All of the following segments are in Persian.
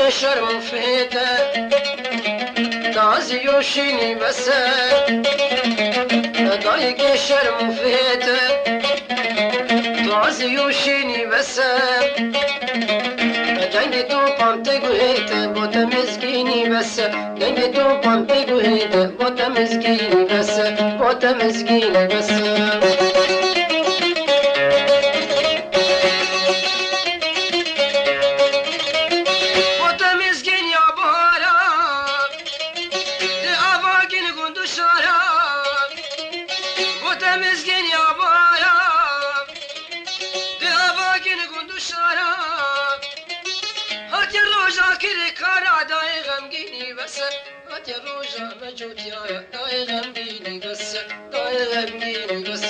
كشر مفيدة تعزي وشيني بس داي كشر مفيدة تعزي وشيني بس دنگی تو پانته گوهیده با تمزگینی بس دنگی تو پانته گوهیده با تمزگینی بس با تمزگینی بس هاتي روجا مجود يا داي غمبيني بس داي غمبيني بس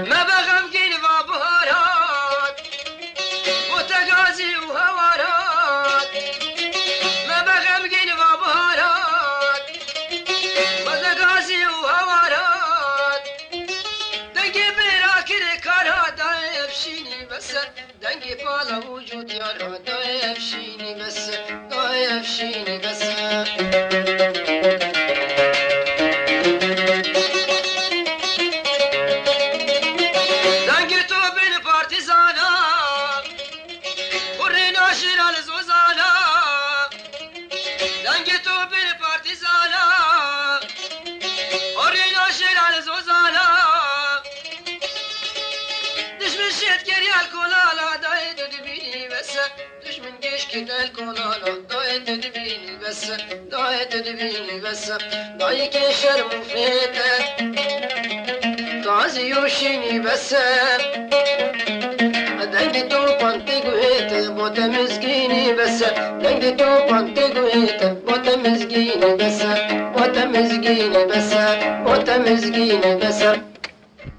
ما بغمقيني بابهارات وتقازي وهوارات ما بغمقيني بابهارات وتقازي وهوارات دنقي براكري كارات يفشيني بس دنقي بالا وجود يا دا يفشيني بس دا يفشيني بس دنقي تو بين بارتيزانا ورينا شيران زوزانا دنقي تو بين بارتيزانا ورينا شيران زوزانا دشمن شيت كريا الكولالا داي تدبيني بس دشمن جيش كده الكولالا داي تدبيني بس داي تدبيني بس داي كشر مفيدة تعزي وشيني بس دنگي تو پانتي گوهيته بوت مزگيني بس دنگي تو پانتي گوهيته بوت مزگيني بس بوت مزگيني بس بوت مزگيني بس